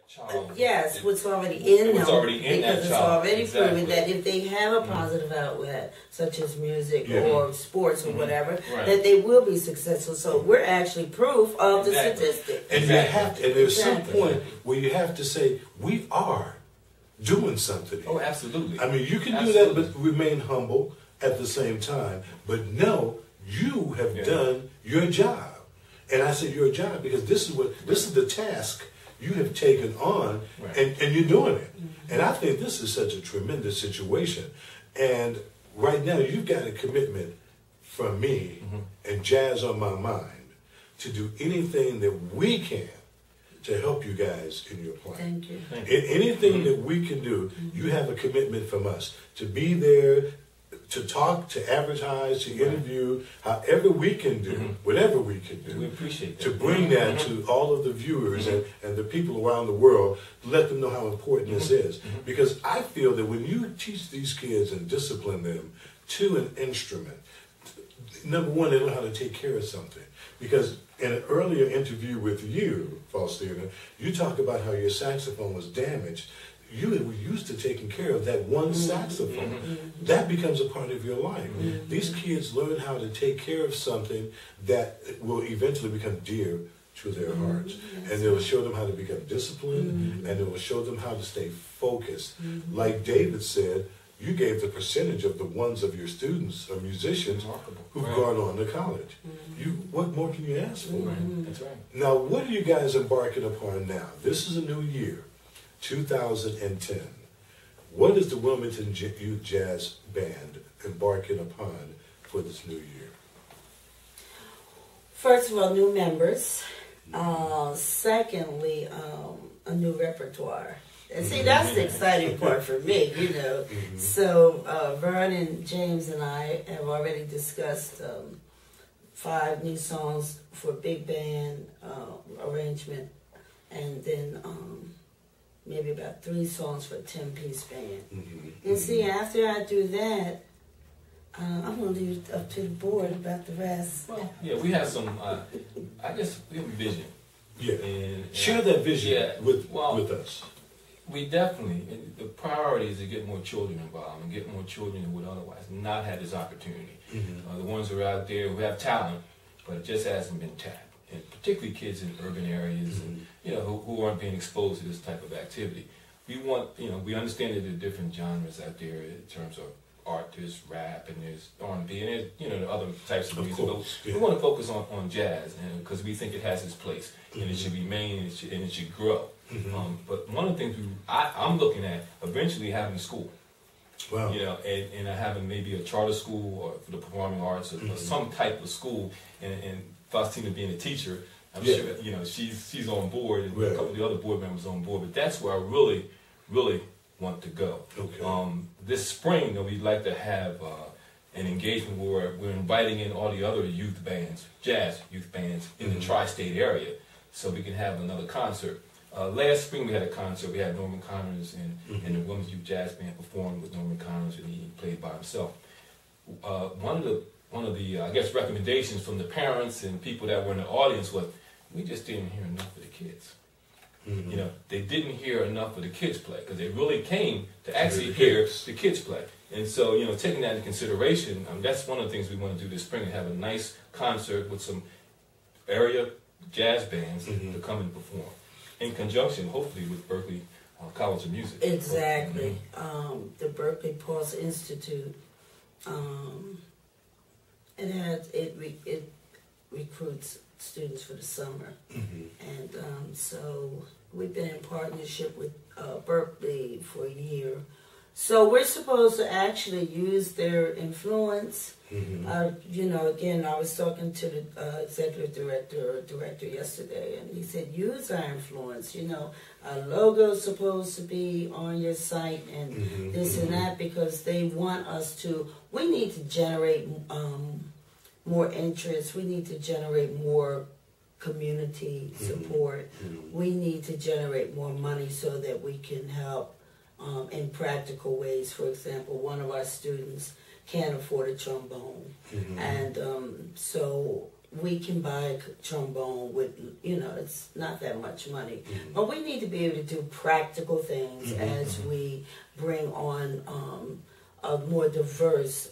child. Yes, what's already in them. What's already in that because child. it's already proven that if they have a positive outlet, such as music or sports or whatever, that they will be successful. So we're actually proof of the statistic. And you have to, and there's some point where you have to say, we are doing something here. Oh, absolutely. I mean, you can do that, but remain humble at the same time. But no, you have done your job. And I say your job because this is the task you have taken on, and you're doing it. And I think this is such a tremendous situation. And right now, you've got a commitment from me and Jazz on my mind to do anything that we can to help you guys in your plan. Thank you. Anything that we can do, you have a commitment from us to be there, to talk, to advertise, to interview, however we can do, whatever we can do. We appreciate that. To bring that to all of the viewers and the people around the world, let them know how important this is. Because I feel that when you teach these kids and discipline them to an instrument, number one, they learn how to take care of something. Because in an earlier interview with you, Faustina, you talk about how your saxophone was damaged. You were used to taking care of that one saxophone. That becomes a part of your life. These kids learn how to take care of something that will eventually become dear to their hearts. And it will show them how to become disciplined, and it will show them how to stay focused. Like David said, you gave the percentage of the ones of your students or musicians who've gone on to college. What more can you ask for? That's right. Now, what are you guys embarking upon now? This is a new year. 2010. What is the Wilmington Youth Jazz Band embarking upon for this new year? First of all, new members. Secondly, a new repertoire. And see, that's the exciting part for me, you know. So Vernon, James, and I have already discussed 5 new songs for big band arrangement, and then maybe about 3 songs for a 10-piece band. And see, after I do that, I'm going to leave it up to the board about the rest. Well, yeah, we have some, I guess we have a vision. Yeah. And share that vision with us. We definitely, the priority is to get more children involved and get more children who would otherwise not have this opportunity. The ones who are out there who have talent, but it just hasn't been tapped. And particularly kids in urban areas and, you know, who aren't being exposed to this type of activity. We want, you know, we understand that there are different genres out there in terms of art. There's rap and there's R&B and there's, you know, other types of music. We want to focus on jazz because we think it has its place and it should remain and it should grow. But one of the things I'm looking at eventually having a school. Wow. You know, and having maybe a charter school or for the performing arts or some type of school, and Faustina being a teacher, I'm sure, you know, she's on board, and a couple of the other board members on board, but that's where I really, really want to go. Okay. This spring, we'd like to have an engagement where we're inviting in all the other youth bands, jazz youth bands in the tri-state area, so we can have another concert. Last spring we had a concert. We had Norman Connors and the Women's Youth Jazz Band performed with Norman Connors, and he played by himself. One of the I guess recommendations from the parents and people that were in the audience was, we just didn't hear enough of the kids. You know, they didn't hear enough of the kids play because they really came to actually hear the kids play. And so, you know, taking that into consideration, that's one of the things we want to do this spring, and have a nice concert with some area jazz bands to come and perform in conjunction, hopefully, with Berkeley College of Music. Exactly. The Berkeley Pulse Institute, it recruits students for the summer. And so we've been in partnership with Berkeley for a year. So we're supposed to actually use their influence. You know, again, I was talking to the executive director yesterday, and he said, use our influence. You know, our logo's supposed to be on your site and this and that, because they want us to, we need to generate more interest. We need to generate more community support. We need to generate more money so that we can help in practical ways. For example, one of our students can't afford a trombone, and so we can buy a trombone with, it's not that much money. But we need to be able to do practical things as we bring on a more diverse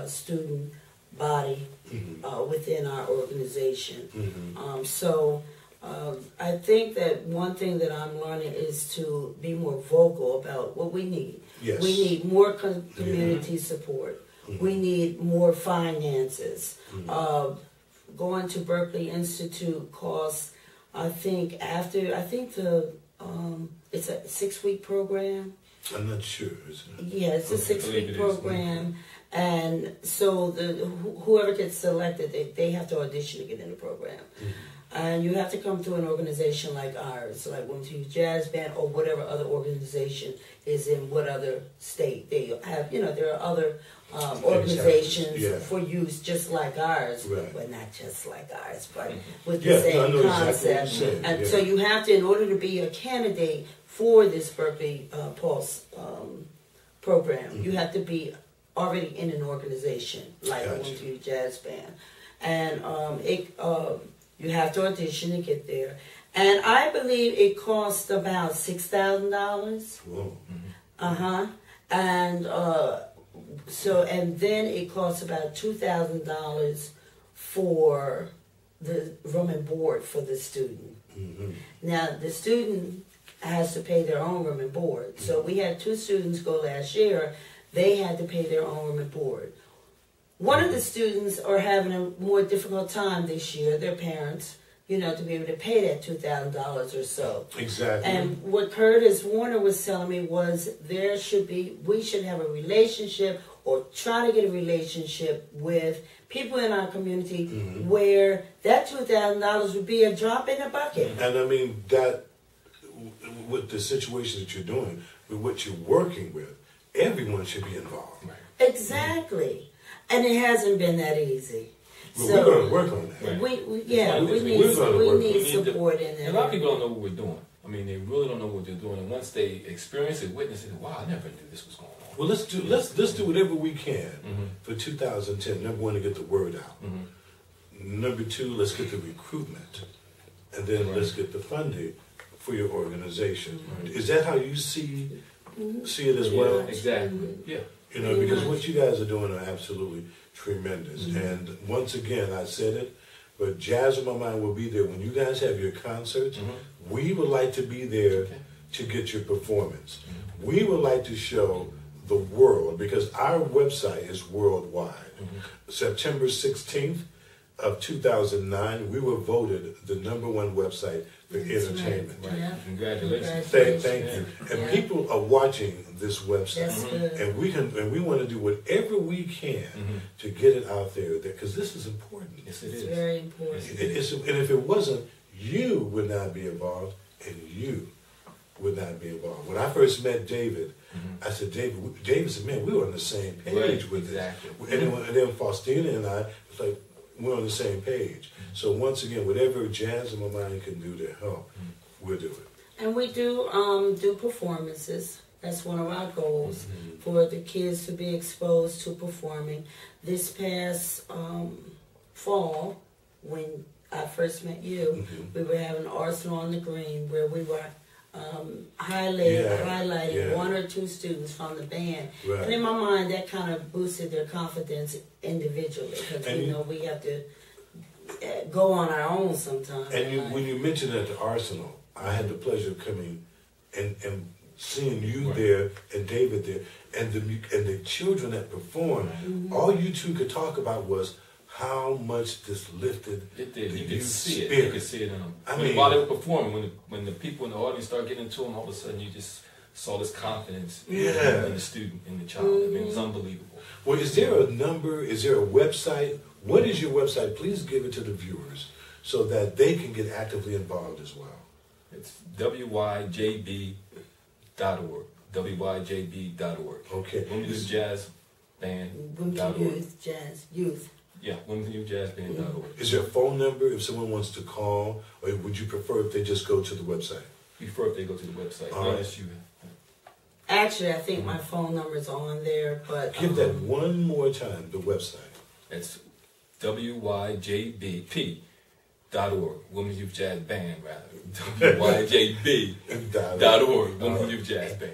student body within our organization. I think that one thing that I'm learning is to be more vocal about what we need. Yes. We need more community support. We need more finances. Going to Berkeley Institute costs, I think it's a 6-week program. I'm not sure. Yeah, it's a 6-week program. And so whoever gets selected, they have to audition to get in the program. And you have to come through an organization like ours, like Wilmington Jazz Band or whatever other organization is in what other state. They have, there are other organizations for youth just like ours. Right. Well, not just like ours, but with the same concept. Exactly And so you have to, in order to be a candidate for this Berkeley Pulse program, you have to be already in an organization like Wilmington Jazz Band. And you have to audition to get there. And I believe it costs about $6,000. Whoa. And and then it costs about $2,000 for the room and board for the student. Now, the student has to pay their own room and board. So we had 2 students go last year. They had to pay their own room and board. One of the students are having a more difficult time this year, their parents, to be able to pay that $2,000 or so. Exactly. And what Curtis Warner was telling me was we should have a relationship or try to get a relationship with people in our community where that $2,000 would be a drop in the bucket. And I mean, that, with the situation that you're doing, with what you're working with, everyone should be involved. Right. Exactly. And it hasn't been that easy. Well, so we're going to work on that. Right. We need support in that. A lot of people don't know what we're doing. I mean, they really don't know what they're doing. And once they experience it, witness it, wow, I never knew this was going on. Well, let's do whatever we can for 2010. Number 1, to get the word out. Number 2, let's get the recruitment, and then let's get the funding for your organization. Is that how you see it as well? Exactly. Yeah. Because what you guys are doing are absolutely tremendous. And once again, I said it, but Jazz on My Mind will be there when you guys have your concerts. We would like to be there to get your performance. We would like to show the world, because our website is worldwide. September 16th of 2009, we were voted the #1 website for entertainment. Right. Yeah. Congratulations. Thank you. And people are watching this website, and we want to do whatever we can to get it out there, because this is important. Yes, it is. It's very important. And if it wasn't, you would not be involved, and you would not be involved. When I first met David, I said, David said, man, we were on the same page with it. And then Faustina and I, it's like, we're on the same page. So once again, whatever Jazz on My Mind can do to help, we'll do it. And we do performances. That's one of our goals, for the kids to be exposed to performing. This past fall, when I first met you, we were having Arsenal on the Green, where we were highlighting 1 or 2 students from the band. Right. And in my mind, that kind of boosted their confidence individually, because we have to go on our own sometimes. And when you mentioned at the Arsenal, I had the pleasure of coming and seeing you there and David there, and the children that performed. All you 2 could talk about was how much this lifted it did. You could see spirit. You could see it in them. While they were performing, when the people in the audience started getting into them, all of a sudden you just saw this confidence in the student, in the child. I mean, it was unbelievable. Well, is there a number? Is there a website? What is your website? Please give it to the viewers so that they can get actively involved as well. It's wyjb.org. wyjb.org. Okay. Wilmington Jazz Band.org. Youth. Yeah, WilmingtonJazzBand.org. Is there a phone number if someone wants to call, or would you prefer if they just go to the website? Prefer if they go to the website. Actually, I think my phone number is on there, but give that one more time. The website. It's WYJBP.org, Women's Youth Jazz Band, rather. WYJB.org, Women's Youth Jazz Band.